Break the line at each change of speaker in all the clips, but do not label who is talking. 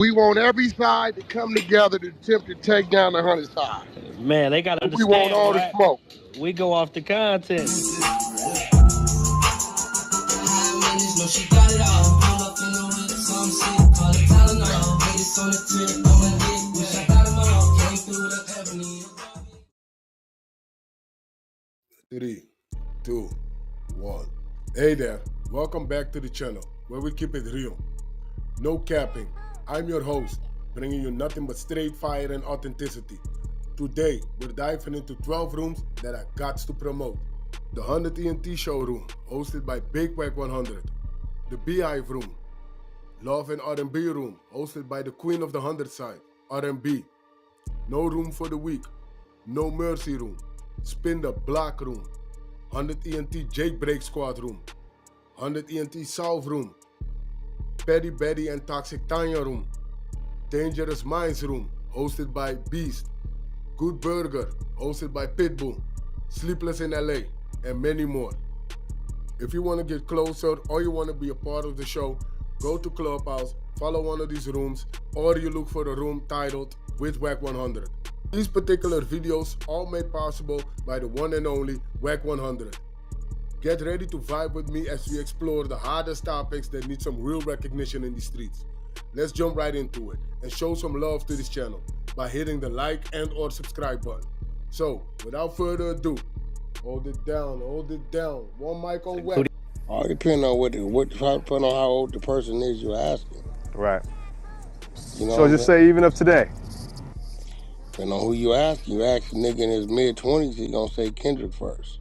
We want every side to come together to attempt to take down the 100 side.
Man, they gotta
We want
understand,
all the
Wack.
smoke.
We go off the content.
Three, two, one. Hey there, welcome back to the channel where we keep it real. No capping. I'm your host, bringing you nothing but straight fire and authenticity. Today, we're diving into 12 rooms that I got to promote. The 100 ENT showroom, hosted by Big Wack100. The Beehive room. Love and R&B room, hosted by the queen of the 100 side, R&B. No room for the weak. No mercy room. Spin the block room. 100 ENT Jailbreak Squad room. 100 ENT South room. Petty Betty and Toxic Tanya room. Dangerous Minds room, hosted by Beast. Good Burger, hosted by Pitbull. Sleepless in LA, and many more. If you want to get closer or you want to be a part of the show, go to Clubhouse, follow one of these rooms, or you look for a room titled with Wack100. These particular videos all made possible by the one and only Wack100. Get ready to vibe with me as we explore the hardest topics that need some real recognition in the streets. Let's jump right into it and show some love to this channel by hitting the like and or subscribe button. So, without further ado, hold it down. One mic on Wack.
All depends on depend on how old the person is you're asking.
Right.
You know
So just say even of today.
Depending on who you ask. You ask a nigga in his mid-20s, he gonna say Kendrick first.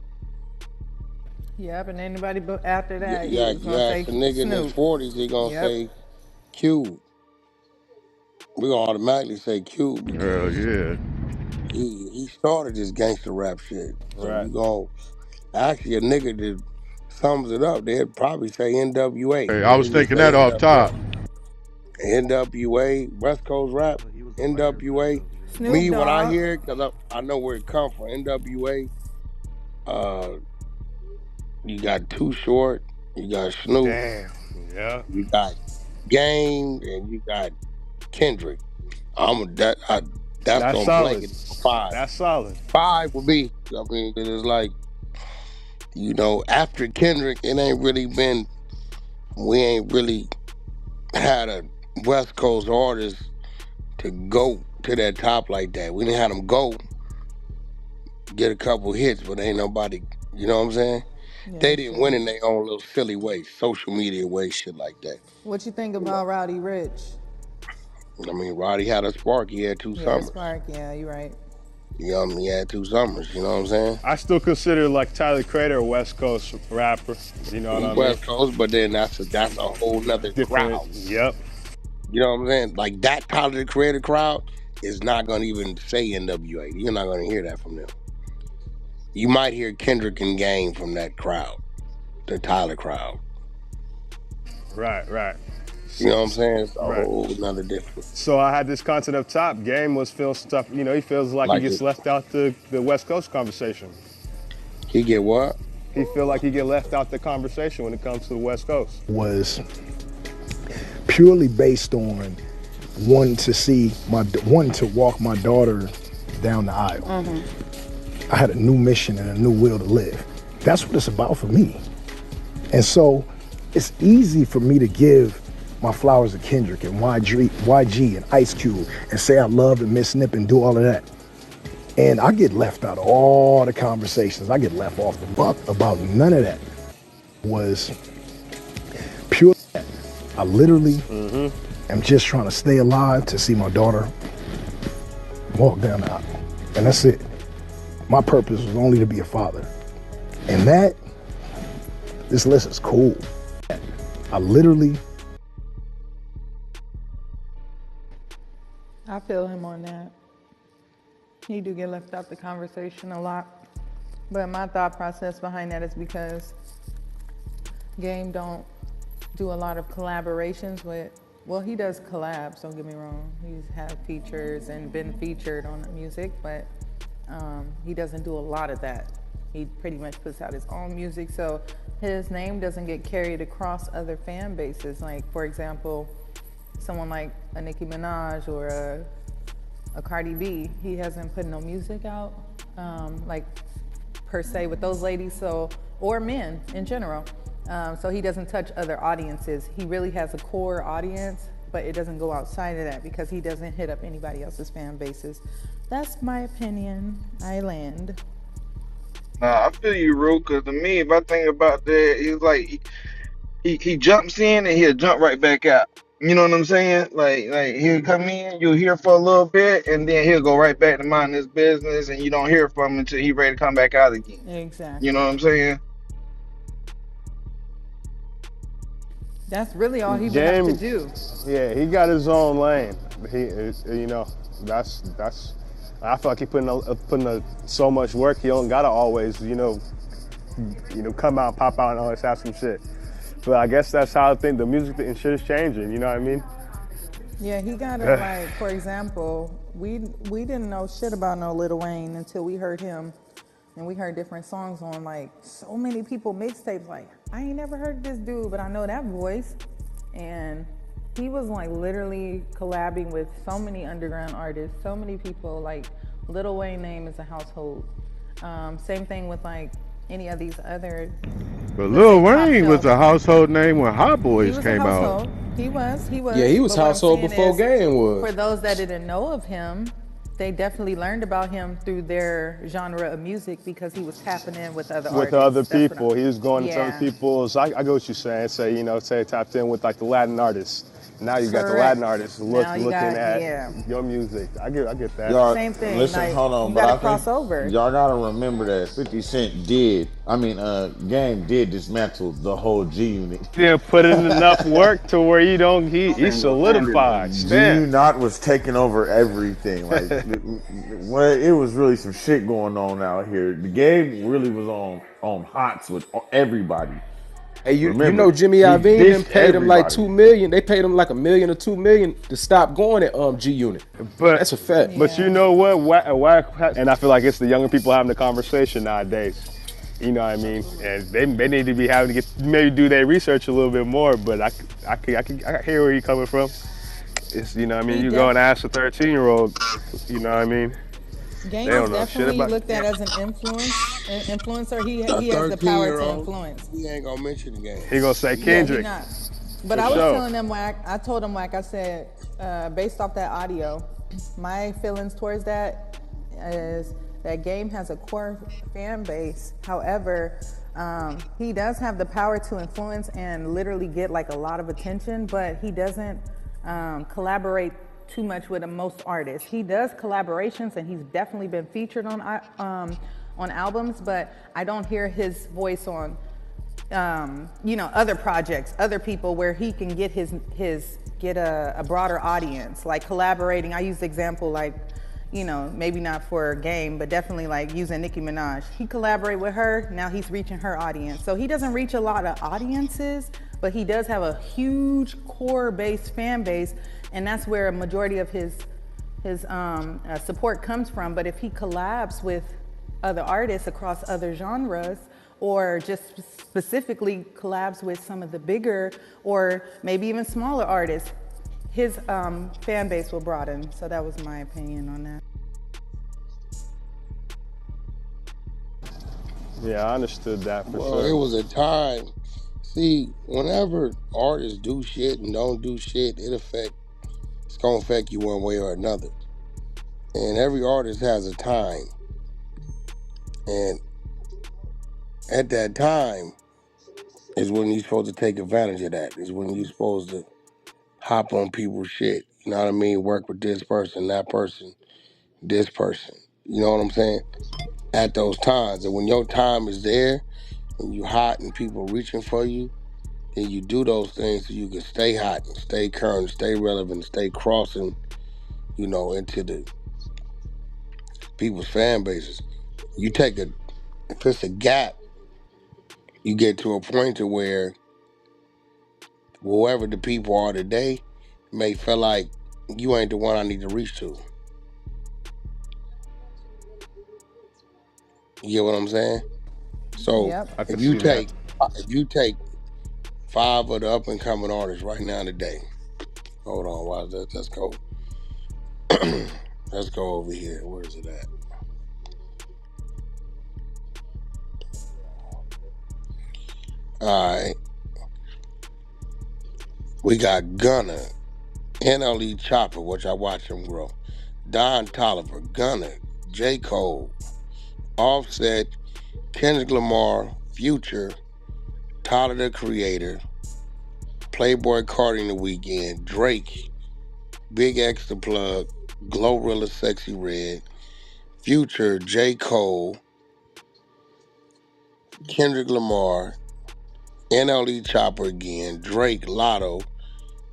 Yep, and anybody after that,
You ask a nigga in his 40s, he gonna say Cube. We gonna automatically say Cube because he started this gangster rap shit. So
Right.
you gonna actually a nigga that sums it up, they'd probably say NWA.
Hey, I was thinking that off top.
NWA, West Coast rap, NWA.
Snoop
Me, when I
Dogg.
hear it, because I know where it come from, NWA, you got Too Short, you got Snoop,
Damn. Yeah.
you got Game, and you got Kendrick. That's gonna
solid.
blanket for 5.
That's solid.
5 would be, I mean, it is like, you know, after Kendrick, we ain't really had a West Coast artist to go to that top like that. We didn't have them go get a couple hits, but ain't nobody, you know what I'm saying?
Yeah,
They didn't win in their own little silly way, social media way, shit like that.
What you think about Rowdy Rich?
I mean, Roddy had a spark. He had 2 summers.
Spark, yeah, you're right.
You know, he had 2 summers. You know what I'm saying?
I still consider like Tyler Creator a West Coast rapper. You know what I mean?
West Coast, but then that's a whole nother crowd.
Yep.
You know what I'm saying? Like that Tyler the Creator crowd is not gonna even say NWA. You're not gonna hear that from them. You might hear Kendrick and Game from that crowd, the Tyler crowd.
Right.
You know what I'm saying? It's a whole nother difference.
So I had this content up top. Game was feeling stuff. You know, he feels like he gets left out the West Coast conversation.
He get what?
He feel like he get left out the conversation when it comes to the West Coast.
Was purely based on wanting to walk my daughter down the aisle. I had a new mission and a new will to live. That's what it's about for me. And so it's easy for me to give my flowers to Kendrick and YG and Ice Cube and say I love and miss Nip and do all of that. And I get left out of all the conversations. I get left off the buck about none of that. Was pure. I literally am just trying to stay alive to see my daughter walk down the aisle. And that's it. My purpose was only to be a father. And this list is cool.
I feel him on that. He do get left out the conversation a lot. But my thought process behind that is because Game don't do a lot of collaborations with, well, he does collabs, don't get me wrong. He's had features and been featured on the music, but he doesn't do a lot of that. He pretty much puts out his own music, so his name doesn't get carried across other fan bases. Like, for example, someone like a Nicki Minaj or a Cardi B, he hasn't put no music out, like per se with those ladies, so, or men in general. So he doesn't touch other audiences. He really has a core audience, but it doesn't go outside of that because he doesn't hit up anybody else's fan bases. That's my opinion. I land.
Nah, I feel you, Ru, because to me, if I think about that, it's like he jumps in and he'll jump right back out. You know what I'm saying? Like he'll come in, you'll hear for a little bit, and then he'll go right back to mind his business, and you don't hear from him until he's ready to come back out again.
Exactly.
You know what I'm saying?
That's really all he would have to do.
Yeah, he got his own lane. You know, that's. I feel like he putting so much work. He don't gotta always, come out, pop out, and always have some shit. But I guess that's how I think the music and shit is changing. You know what I mean?
Yeah, he gotta like, for example, we didn't know shit about no Lil Wayne until we heard him, and we heard different songs on like so many people mixtapes. Like, I ain't never heard this dude, but I know that voice, and he was like literally collabing with so many underground artists, so many people. Like Lil Wayne name is a household. Same thing with like any of these other.
But Lil Wayne was a household name when Hot Boys came out.
He was.
Yeah, he was household before Game was.
For those that didn't know of him, they definitely learned about him through their genre of music because he was tapping in with other artists.
With other people. He was going to some people's, I get what you're saying, say tapped in with like the Latin artists. Now you got the Latin artists looking at your music. I get that.
Y'all,
same thing.
Listen,
like,
hold on,
but I think
y'all gotta remember that 50 Cent Game did dismantle the whole G Unit.
Yeah, put in enough work to where he solidified.
G Unit was taking over everything. Like, it was really some shit going on out here. The Game really was on hots with everybody.
Hey, you know Jimmy Iovine paid him like $2 million. They paid him like $1 million or $2 million to stop going at G Unit. But that's a fact.
But you know what? Wack, and I feel like it's the younger people having the conversation nowadays. You know what I mean? And they need to be having to maybe do their research a little bit more. But I hear where he's coming from. It's, you know what I mean? You go and ask a 13-year-old. You know what I mean?
Game is definitely looked at as an influencer. He has the power to influence.
He ain't gonna mention the Game.
He gonna say Kendrick.
Yeah, but I was telling them, Wack, I told him, Wack, I said, based off that audio, my feelings towards that is that Game has a core fan base. However, he does have the power to influence and literally get like a lot of attention, but he doesn't collaborate too much with most artists. He does collaborations and he's definitely been featured on albums, but I don't hear his voice on other projects, other people where he can get get a broader audience, like collaborating. I use the example like, maybe not for Game, but definitely like using Nicki Minaj. He collaborate with her, now he's reaching her audience. So he doesn't reach a lot of audiences, but he does have a huge core-based fan base, and that's where a majority of his support comes from. But if he collabs with other artists across other genres, or just specifically collabs with some of the bigger or maybe even smaller artists, his fan base will broaden. So that was my opinion on that.
Yeah, I understood that for sure.
It was a time. See, whenever artists do shit and don't do shit, it's gonna affect you one way or another. And every artist has a time. And at that time is when you're supposed to take advantage of that. Is when you're supposed to hop on people's shit. You know what I mean? Work with this person, that person, this person. You know what I'm saying? At those times. And when your time is there, and you hot and people reaching for you, then you do those things so you can stay hot and stay current, stay relevant, stay crossing, into the people's fan bases. If it's a gap, you get to a point to where whoever the people are today may feel like you ain't the one I need to reach to. You get what I'm saying? So if you take 5 of the up and coming artists right now today, Hold on, why is that? Let's go. Let's go over here. Where is it at? All right. We got Gunner, NLE Chopper, which I watch him grow. Don Toliver, Gunner, J. Cole, Offset, Kendrick Lamar, Future, Tyler the Creator, Playboy Cardi in the Weekend, Drake, Big X the Plug, Glorilla Sexy Red, Future, J. Cole, Kendrick Lamar, NLE Chopper again, Drake, Lotto,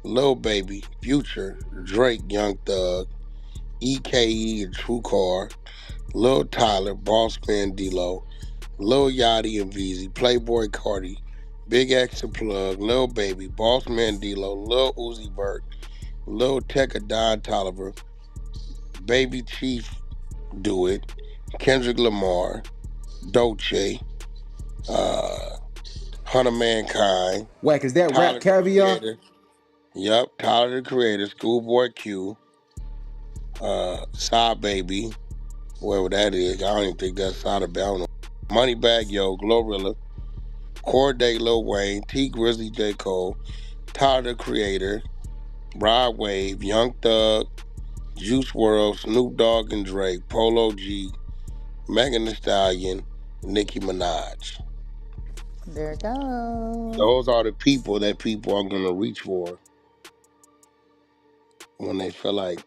Lil Baby, Future, Drake, Young Thug, EKE and True Car, Lil Tyler, Bossman D-Lo, Lil Yachty and Veezy, Playboy Cardi, Big X the Plug, Lil Baby, Bossman D-Lo, Lil Uzi Vert, Lil Tecca Don Toliver, Baby Chief Do It, Kendrick Lamar, Dolce, Hunter Mankind,
Wack, is that
Tyler
Rap
the
Caviar?
Creator. Yep, Tyler the Creator, Schoolboy Q, Saw Baby, whoever that is. I don't even think that's Saw the Baby. I don't know. Moneybag Yo, Glorilla, Corday, Lil Wayne, T Grizzly, J. Cole, Tyler the Creator, Rod Wave, Young Thug, Juice WRLD, Snoop Dogg and Drake, Polo G, Megan Thee Stallion, Nicki Minaj.
There it goes.
Those are the people that people are gonna reach for when they feel like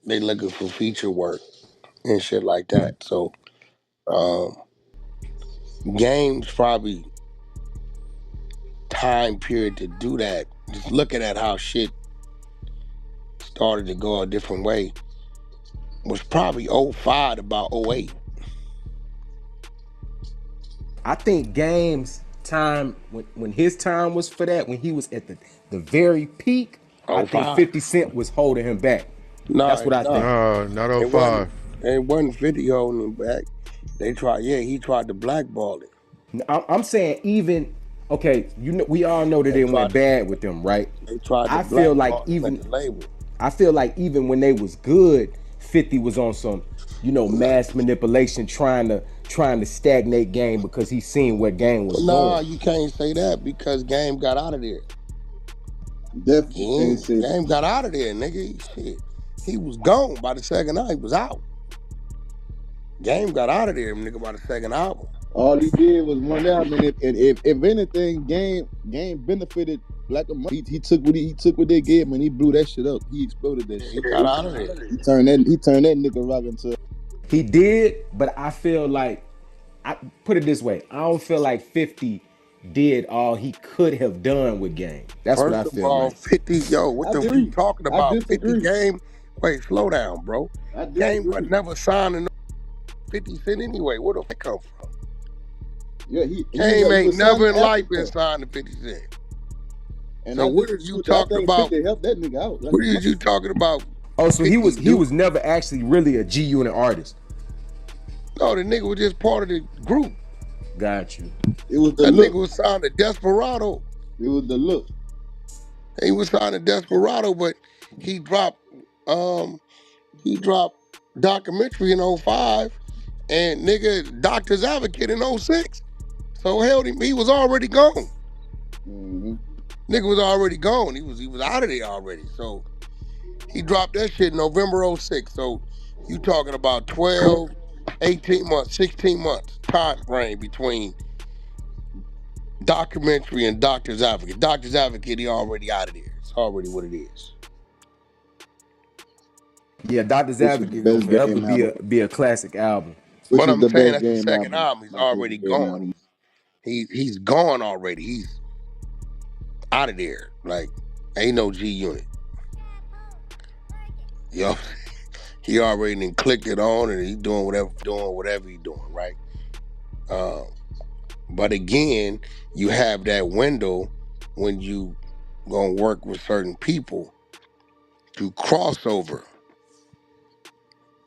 they looking for feature work and shit like that. So, Game's probably time period to do that. Just looking at how shit started to go a different way was probably 05 to about 08.
I think Game's time, when his time was for that, when he was at the very peak, I think
05.
50 Cent was holding him back. That's what I think.
Not
It
05.
wasn't 50 holding him back. He tried to blackball it.
I'm saying even, okay, we all know that it went bad with them, right?
They tried to
I feel like
blackball him at the label.
I feel like even when they was good, 50 was on some, mass manipulation, trying to stagnate Game because he seen where Game was going.
You can't say that because Game got out of there.
Definitely.
Game got out of there, nigga. Shit. He was gone by the second night. He was out. Game got out of there, nigga, by the second album.
All he did was one album, and if anything, Game benefited Black and White. He took what they gave him, and he blew that shit up. He exploded that shit.
He got out of there.
He turned that nigga rock into.
He did, but I feel like, I put it this way, I don't feel like 50 did all he could have done with Game. That's what I
First of
feel
all,
like.
50, what the fuck you talking about? 50 Game? Wait, slow down, bro. Game was never signed to no 50 Cent anyway. Where the fuck come from?
Yeah,
Game ain't never in life been signed to 50 Cent. And so what are you talking about?
Help that nigga out.
What are you talking about?
Oh, so he was never actually really a G Unit artist.
No, the nigga was just part of the group.
Got you.
It was
that nigga was signed to Desperado.
It was the look.
He was signed to Desperado, but he dropped Documentary in 05 and nigga Doctor's Advocate in 06. So hell, he was already gone.
Mm-hmm.
Nigga was already gone. He was out of there already. So he dropped that shit in November 06. So you talking about 12, 18 months, 16 months time frame between Documentary and Doctor's Advocate. Doctor's Advocate, he already out of there. It's already what it is.
Yeah, Doctor's Advocate will forever be a classic album.
But I'm saying that's the second album. He's already gone. He's gone already. He's out of there. Like, ain't no G Unit. Yo, he already done clicked it on and he's doing whatever he's doing, right? But again, you have that window when you gonna work with certain people to cross over.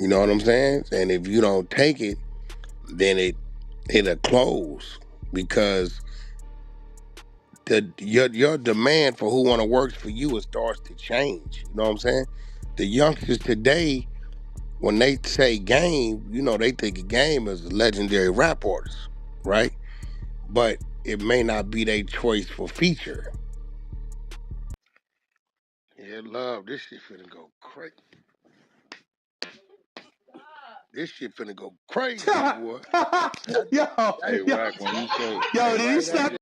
You know what I'm saying? And if you don't take it, then it'll close because your demand for who wanna work for you starts to change. You know what I'm saying? The youngsters today, when they say Game, they think of Game as a legendary rap artist, right? But it may not be their choice for feature. Yeah, love, this shit finna go crazy. This shit finna go crazy, boy.
Yo,
Hey,
yo,
Wack, when you say,
yo, did you slap